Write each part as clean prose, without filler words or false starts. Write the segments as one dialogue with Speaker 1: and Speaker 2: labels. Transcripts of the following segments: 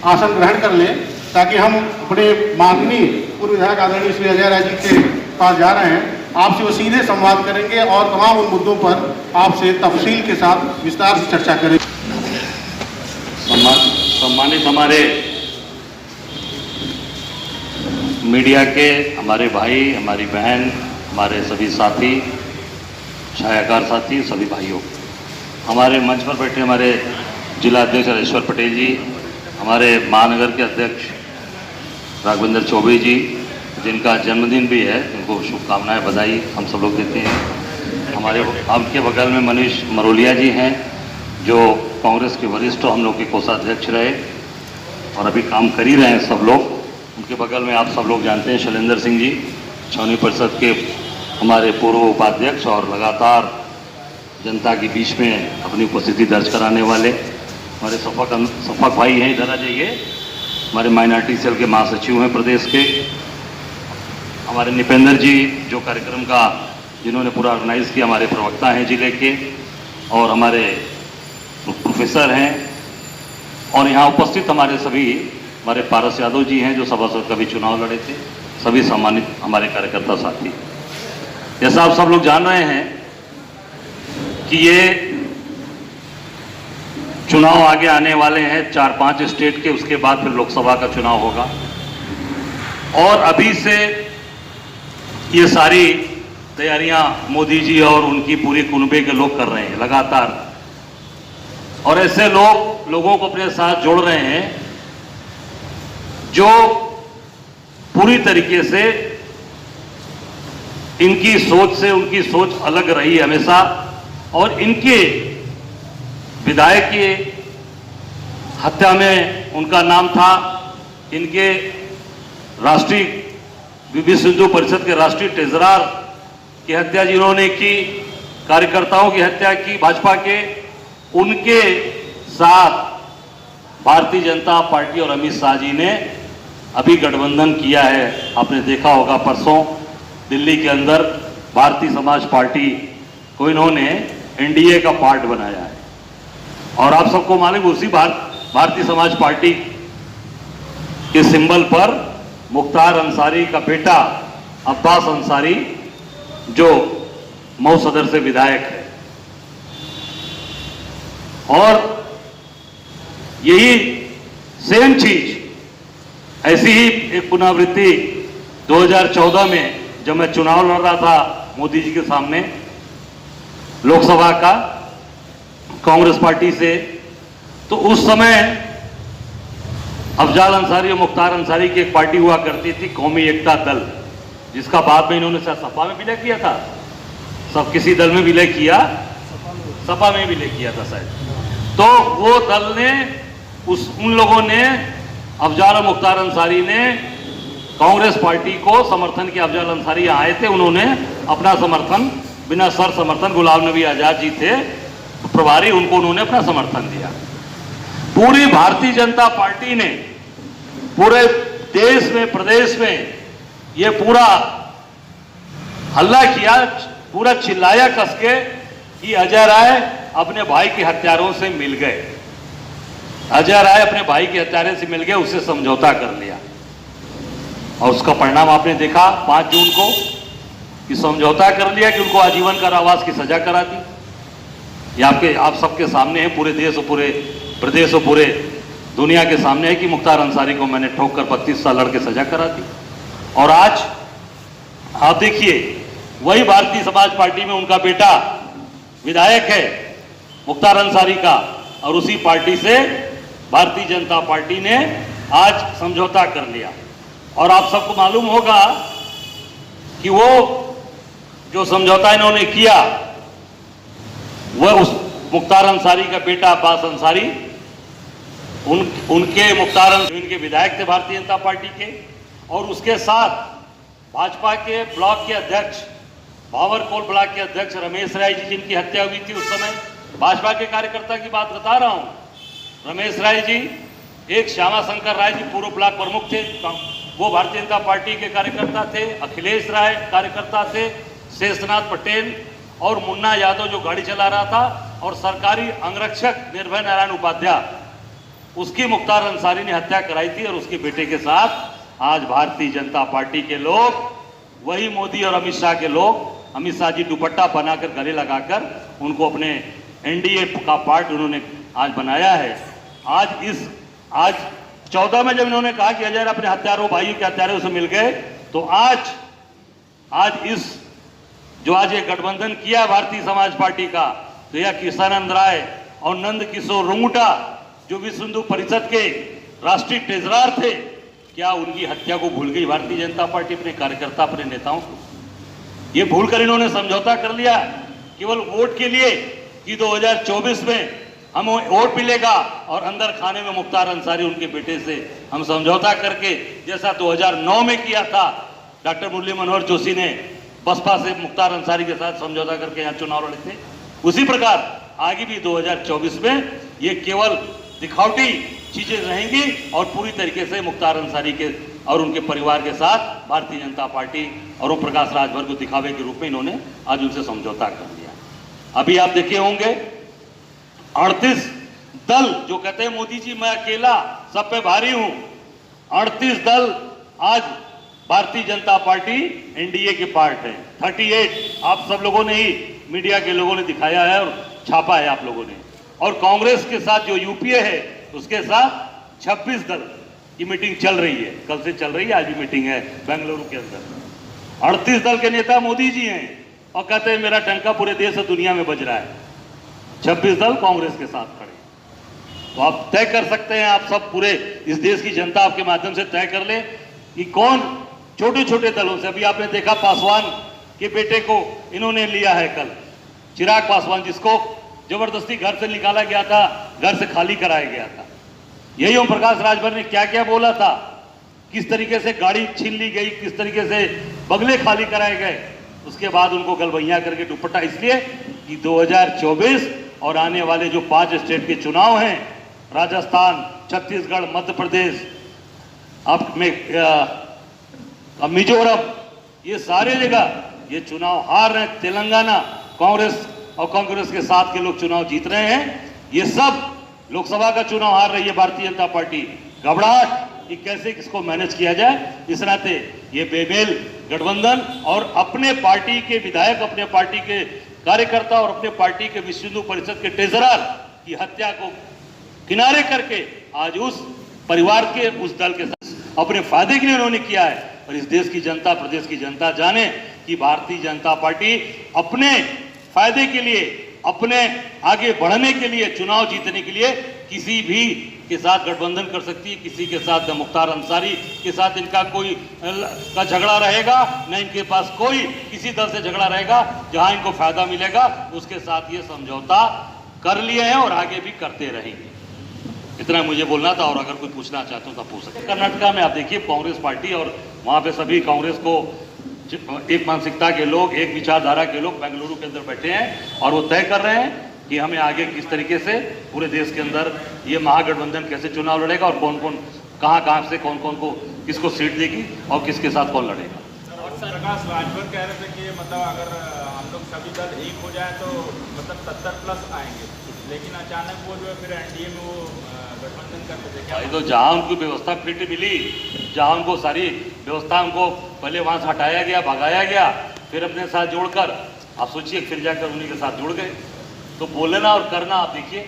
Speaker 1: आसन ग्रहण कर लें, ताकि हम अपने माननीय पूर्व विधायक आदरणीय श्री अजय राय जी के पास जा रहे हैं। आपसे वो सीधे संवाद करेंगे और तमाम उन मुद्दों पर आपसे तफसील के साथ विस्तार से चर्चा करेंगे।
Speaker 2: सम्मानित हमारे मीडिया के हमारे भाई, हमारी बहन, हमारे सभी साथी, छायाकार साथी, सभी भाइयों, हमारे मंच पर बैठे हमारे जिला अध्यक्ष राजेश्वर पटेल जी, हमारे महानगर के अध्यक्ष राघवेंद्र चौबे जी, जिनका जन्मदिन भी है, उनको शुभकामनाएं, बधाई हम सब लोग देते हैं। हमारे आपके बगल में मनीष मरोलिया जी हैं, जो कांग्रेस के वरिष्ठ हम लोग के कोषाध्यक्ष रहे और अभी काम कर ही रहे हैं सब लोग। उनके बगल में आप सब लोग जानते हैं शैलेंद्र सिंह जी, छावनी परिषद के हमारे पूर्व उपाध्यक्ष और लगातार जनता के बीच में अपनी उपस्थिति दर्ज कराने वाले हमारे सफक भाई हैं, इधर आ जाइए, हमारे माइनॉरिटी सेल के महासचिव हैं प्रदेश के, हमारे निपेंद्र जी जो कार्यक्रम का जिन्होंने पूरा ऑर्गेनाइज किया, हमारे प्रवक्ता हैं जिले के, और हमारे प्रोफेसर हैं, और यहाँ उपस्थित हमारे सभी हमारे पारस यादव जी हैं जो सभासद का भी चुनाव लड़े थे, सभी सम्मानित हमारे कार्यकर्ता साथी। जैसा आप सब लोग जान रहे हैं कि ये चुनाव आगे आने वाले हैं 4-5 स्टेट के, उसके बाद फिर लोकसभा का चुनाव होगा, और अभी से ये सारी तैयारियां मोदी जी और उनकी पूरी कुनबे के लोग कर रहे हैं लगातार, और ऐसे लोगों को अपने साथ जोड़ रहे हैं जो पूरी तरीके से इनकी सोच से, उनकी सोच अलग रही हमेशा, और इनके विधायक की हत्या में उनका नाम था, इनके राष्ट्रीय विश्व हिंदू परिषद के राष्ट्रीय ट्रेजरर की हत्या जिन्होंने की, कार्यकर्ताओं की हत्या की भाजपा के, उनके साथ भारतीय जनता पार्टी और अमित शाह जी ने अभी गठबंधन किया है। आपने देखा होगा परसों दिल्ली के अंदर भारतीय समाज पार्टी को इन्होंने एनडीए का पार्ट बनाया है, और आप सबको मालूम उसी भारतीय समाज पार्टी के सिंबल पर मुख्तार अंसारी का बेटा अब्बास अंसारी जो मऊ सदर से विधायक है, और यही सेम चीज, ऐसी ही एक पुनरावृत्ति 2014 में जब मैं चुनाव लड़ रहा था मोदी जी के सामने लोकसभा का कांग्रेस पार्टी से, तो उस समय अफजाल अंसारी और मुख्तार अंसारी की एक पार्टी हुआ करती थी, कौमी एकता दल, जिसका बाद में इन्होंने शायद सपा में विलय किया था, सब किसी दल में विलय किया, सपा में विलय किया था शायद। तो वो दल ने उन लोगों ने, अफजाल और मुख्तार अंसारी ने कांग्रेस पार्टी को समर्थन किया। अफजाल अंसारी आए थे, उन्होंने अपना समर्थन बिना सर समर्थन, गुलाम नबी आजाद जी थे प्रभारी, उनको उन्होंने अपना समर्थन दिया। पूरी भारतीय जनता पार्टी ने पूरे देश में, प्रदेश में ये पूरा हल्ला किया, पूरा चिल्लाया कस के कि अजय राय अपने भाई के हत्यारों से मिल गए, अजय राय अपने भाई के हत्यारे से मिल गए, उससे समझौता कर लिया, और उसका परिणाम आपने देखा 5 जून को कि समझौता कर लिया कि उनको आजीवन कारावास की सजा करा दी। ये आप सबके सामने है, पूरे देश और पूरे प्रदेश और पूरे दुनिया के सामने है कि मुख्तार अंसारी को मैंने ठोक कर 32 साल लड़ के सजा करा दी। और आज आप देखिए, वही भारतीय समाज पार्टी में उनका बेटा विधायक है मुख्तार अंसारी का, और उसी पार्टी से भारतीय जनता पार्टी ने आज समझौता कर लिया। और आप सबको मालूम होगा कि वो जो समझौता इन्होंने किया, वह उस मुख्तार अंसारी का बेटा अब्बास अंसारी, उनके मुख्तार इनके विधायक थे भारतीय जनता पार्टी के, और उसके साथ भाजपा के ब्लॉक के अध्यक्ष, भावरकोल ब्लॉक के अध्यक्ष रमेश राय जी, जिनकी हत्या हुई थी उस समय, भाजपा के कार्यकर्ता की बात बता रहा हूं। रमेश राय जी, एक श्यामा शंकर राय जी पूर्व ब्लॉक प्रमुख थे, वो भारतीय जनता पार्टी के कार्यकर्ता थे, अखिलेश राय कार्यकर्ता थे, शेषनाथ पटेल और मुन्ना यादव जो गाड़ी चला रहा था, और सरकारी अंगरक्षक निर्भय नारायण उपाध्याय उसकी मुख्तार अंसारी ने हत्या कराई थी और उसके बेटे के साथ आज भारतीय जनता पार्टी के लोग, वही मोदी और अमित शाह के लोग, अमित शाह जी दुपट्टा बनाकर गले लगाकर उनको अपने एनडीए का पार्ट उन्होंने आज बनाया है। आज 14 में जब इन्होंने कहा कि अजय अपने हत्यारों, भाइयों के हत्यारों से मिल गए, तो आज इस जो आज ये गठबंधन किया भारतीय समाज पार्टी का, तो यह किशनानंद राय और नंद किशोर रुंगटा जो विश्व हिंदू परिषद के राष्ट्रीय ट्रेजरर थे, क्या उनकी हत्या को भूल गई भारतीय जनता पार्टी, अपने कार्यकर्ता, अपने नेताओं को? ये भूलकर इन्होंने समझौता कर लिया केवल वोट के लिए कि 2024 में हम वोट मिलेगा, और अंदर खाने में मुख्तार अंसारी उनके बेटे से हम समझौता करके, जैसा 2009 में किया था डॉक्टर मुरली मनोहर जोशी ने बसपा से मुख्तार अंसारी के साथ समझौता करके यहाँ चुनाव लड़े थे, उसी प्रकार आगे भी 2024 में ये केवल दिखावटी चीजें रहेंगी और पूरी तरीके से मुख्तार अंसारी के और उनके परिवार के साथ भारतीय जनता पार्टी और ओम प्रकाश राजभर को दिखावे के रूप में इन्होंने आज उनसे समझौता कर लिया। अभी आप देखे होंगे 38 दल जो कहते हैं मोदी जी मैं अकेला सब पे भारी हूं, 38 दल आज भारतीय जनता पार्टी एनडीए के पार्ट है। 38 आप सब लोगों ने ही, मीडिया के लोगों ने दिखाया है और छापा है आप लोगों ने। और कांग्रेस के साथ जो यूपीए है उसके साथ 26 दल की मीटिंग चल रही है, कल से चल रही है, आज भी मीटिंग है बेंगलुरु के अंदर। 38 दल के नेता मोदी जी हैं और कहते हैं मेरा टंका पूरे देश और दुनिया में बज रहा है। 26 दल कांग्रेस के साथ खड़े। तो आप तय कर सकते हैं, आप सब पूरे इस देश की जनता आपके माध्यम से तय कर ले कि कौन छोटे छोटे दलों से, अभी आपने देखा पासवान के बेटे को इन्होंने लिया है कल, चिराग पासवान, जिसको जबरदस्ती घर से निकाला गया था, घर से खाली कराया गया था। यही ओम प्रकाश राजभर ने क्या क्या बोला था, किस तरीके से गाड़ी छीन ली गई, किस तरीके से बंगले खाली कराए गए, उसके बाद उनको गलबैया करके दुपट्टा, इसलिए कि 2024 और आने वाले जो 5 स्टेट के चुनाव हैं, राजस्थान, छत्तीसगढ़, मध्य प्रदेश, अब में मिजोरम, ये सारे जगह ये चुनाव हार रहे हैं। तेलंगाना कांग्रेस और कांग्रेस के साथ के लोग चुनाव जीत रहे हैं। ये सब लोकसभा का चुनाव हार रही है भारतीय जनता पार्टी। घबराहट कि कैसे किसको मैनेज किया जाए, इस नाते ये बेमेल गठबंधन और अपने पार्टी के विधायक, अपने पार्टी के कार्यकर्ता और अपने पार्टी के विश्व हिंदू परिषद के ट्रेजरर की हत्या को किनारे करके आज उस परिवार के, उस दल के साथ अपने फायदे के लिए उन्होंने किया है। और इस देश की जनता, प्रदेश की जनता जाने कि भारतीय जनता पार्टी अपने फायदे के लिए, अपने आगे बढ़ने के लिए, चुनाव जीतने के लिए किसी भी के साथ गठबंधन कर सकती है। किसी के साथ, मुख्तार अंसारी के साथ इनका कोई का झगड़ा रहेगा न, इनके पास कोई किसी दल से झगड़ा रहेगा। जहां इनको फायदा मिलेगा उसके साथ ये समझौता कर लिए हैं और आगे भी करते रहेंगे। इतना मुझे बोलना था, और अगर कोई पूछना चाहते हो तो पूछ सकते। कर्नाटका में आप देखिए कांग्रेस पार्टी और वहां पे सभी कांग्रेस को एक मानसिकता के लोग, एक विचारधारा के लोग बेंगलुरु के अंदर बैठे हैं और वो तय कर रहे हैं कि हमें आगे किस तरीके से पूरे देश के अंदर ये महागठबंधन कैसे चुनाव लड़ेगा और कौन कौन कहां से कौन कौन को किसको सीट देगी और किसके साथ कौन लड़ेगा।
Speaker 3: और प्रकाश राजभर कह रहे थे कि मतलब अगर हम लोग सभी दल एक हो जाए तो मतलब 70+ आएंगे, लेकिन अचानक वो जो है फिर एनडीए में वो गठबंधन करते थे। क्या
Speaker 2: तो जहाँ उनको व्यवस्था फिट मिली, जहाँ उनको सारी व्यवस्था, उनको पहले वहाँ से हटाया गया, भगाया गया, फिर अपने साथ जोड़कर आप सोचिए फिर जाकर उन्हीं के साथ जुड़ गए। तो बोलना और करना आप देखिए।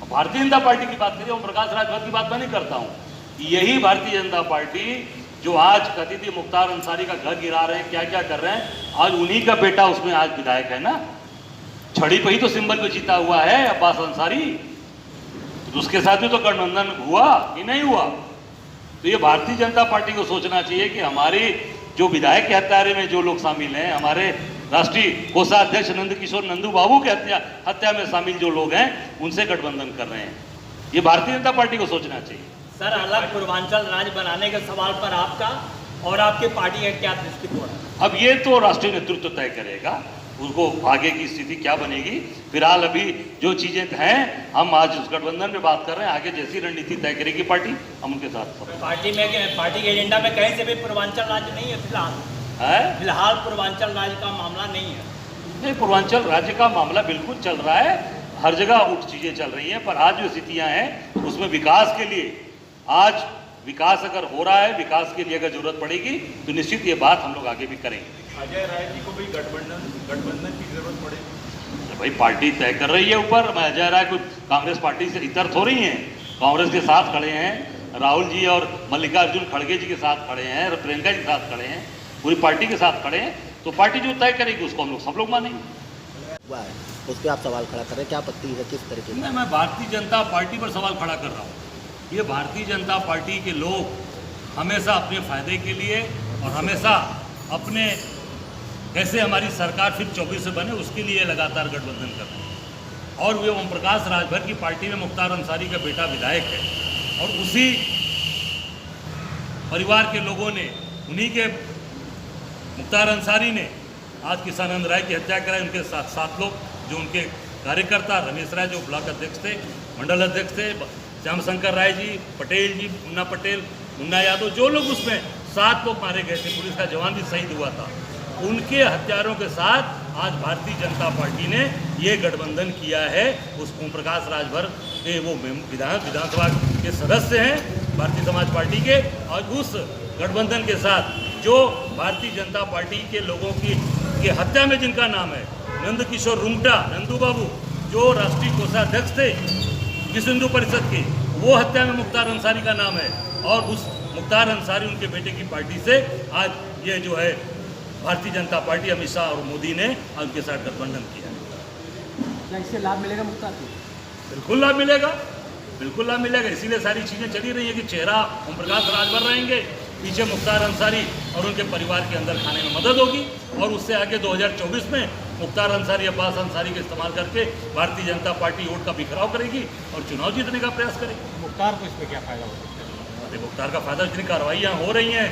Speaker 2: भारतीय जनता पार्टी की बात करिए, ओम प्रकाश राजभर की बात मैं नहीं करता हूँ। यही भारतीय जनता पार्टी जो आज कहती थी मुख्तार अंसारी का घर गिरा रहे हैं, क्या क्या कर रहे हैं, आज उन्हीं का बेटा उसमें आज विधायक है ना। छड़ी पे ही तो सिंबल पे जीता हुआ है अब्बास अंसारी, तो उसके साथ भी तो गठबंधन हुआ कि नहीं हुआ। तो ये भारतीय जनता पार्टी को सोचना चाहिए कि हमारी जो विधायक के हत्यारे में जो लोग शामिल हैं, हमारे राष्ट्रीय कोषाध्यक्ष नंद किशोर नंदू बाबू के हत्या में शामिल जो लोग हैं, उनसे गठबंधन कर रहे हैं। ये भारतीय जनता पार्टी को सोचना चाहिए।
Speaker 4: सर, अलग पूर्वांचल राज्य बनाने के सवाल पर आपका और आपके पार्टी का क्या दृष्टिकोण है?
Speaker 2: अब ये तो राष्ट्रीय नेतृत्व तय करेगा, उसको आगे की स्थिति क्या बनेगी। फिलहाल अभी जो चीजें हैं, हम आज उस गठबंधन में बात कर रहे हैं, आगे जैसी रणनीति तय करेगी पार्टी, हम उनके साथ।
Speaker 4: पार्टी के एजेंडा में कहीं से भी पूर्वांचल राज्य नहीं है फिलहाल?
Speaker 2: है
Speaker 4: फिलहाल पूर्वांचल राज्य का मामला नहीं है?
Speaker 2: नहीं, पूर्वांचल राज्य का मामला बिल्कुल चल रहा है। हर जगह उठ चीज़ें चल रही हैं, पर आज जो स्थितियां हैं उसमें विकास के लिए, आज विकास अगर हो रहा है, विकास के लिए अगर जरूरत पड़ेगी तो निश्चित ये बात हम लोग आगे भी करेंगे।
Speaker 3: अजय राय जी को भी गठबंधन की जरूरत पड़ेगी।
Speaker 2: तो भाई पार्टी तय कर रही है ऊपर। मैं अजय राय को कांग्रेस पार्टी से इतर थोड़ी हैं, कांग्रेस के साथ खड़े हैं, राहुल जी और मल्लिकार्जुन खड़गे जी के साथ खड़े हैं, प्रियंका जी के साथ खड़े हैं, पूरी पार्टी के साथ खड़े हैं, तो पार्टी जो तय करेगी उसको हम लोग सब लोग मानेंगे।
Speaker 5: उस पर आप सवाल खड़ा कर रहे हैं, क्या आपत्ति है, किस तरीके से?
Speaker 2: मैं भारतीय जनता पार्टी पर सवाल खड़ा कर रहा हूँ। ये भारतीय जनता पार्टी के लोग हमेशा अपने फायदे के लिए और हमेशा अपने कैसे हमारी सरकार फिर 24 से बने उसके लिए लगातार गठबंधन कर रहे हैं। और वे ओम प्रकाश राजभर की पार्टी में मुख्तार अंसारी का बेटा विधायक है, और उसी परिवार के लोगों ने, उन्हीं के मुख्तार अंसारी ने आज किसानंद राय की हत्या कराई। उनके साथ लोग जो उनके कार्यकर्ता, रमेश राय जो ब्लॉक अध्यक्ष थे, मंडल अध्यक्ष थे, श्याम शंकर राय जी, पटेल जी, मुन्ना पटेल, मुन्ना यादव, जो लोग उसमें 7 लोग मारे गए थे, पुलिस का जवान भी शहीद हुआ था, उनके हत्यारों के साथ आज भारतीय जनता पार्टी ने ये गठबंधन किया है। उस ओम प्रकाश राजभर के वो विधानसभा के सदस्य हैं भारतीय समाज पार्टी के, और उस गठबंधन के साथ जो भारतीय जनता पार्टी के लोगों की हत्या में जिनका नाम है, नंद किशोर रुंगटा, नंदू बाबू, जो राष्ट्रीय कोषाध्यक्ष थे विश्व हिंदू परिषद के, वो हत्या में मुख्तार अंसारी का नाम है, और उस मुख्तार अंसारी उनके बेटे की पार्टी से आज ये जो है भारतीय जनता पार्टी, अमित शाह और मोदी ने उनके साथ गठबंधन किया है।
Speaker 6: क्या इससे लाभ मिलेगा मुख्तार को?
Speaker 2: बिल्कुल लाभ मिलेगा, बिल्कुल लाभ मिलेगा। इसीलिए सारी चीज़ें चली रही है कि चेहरा ओम प्रकाश राजभर रहेंगे, पीछे मुख्तार अंसारी और उनके परिवार के अंदर खाने में मदद होगी, और उससे आगे 2024 में मुख्तार अंसारी, अब्बास अंसारी का इस्तेमाल करके भारतीय जनता पार्टी वोट का बिखराव करेगी और चुनाव जीतने का प्रयास करेगी।
Speaker 6: मुख्तार को इसमें क्या फायदा हो सकता है?
Speaker 2: मुख्तार का फायदा, जितनी कार्रवाइयाँ हो रही हैं,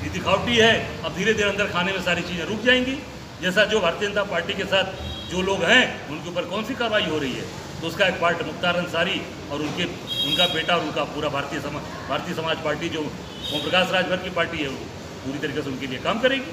Speaker 2: नीति खावटी है, अब धीरे धीरे अंदर खाने में सारी चीज़ें रुक जाएंगी। जैसा जो भारतीय जनता पार्टी के साथ जो लोग हैं उनके ऊपर कौन सी कार्रवाई हो रही है, तो उसका एक पार्ट मुख्तार अंसारी और उनका बेटा और उनका पूरा भारतीय समाज पार्टी जो ओम प्रकाश राजभर की पार्टी है, वो पूरी तरीके से उनके लिए काम करेगी।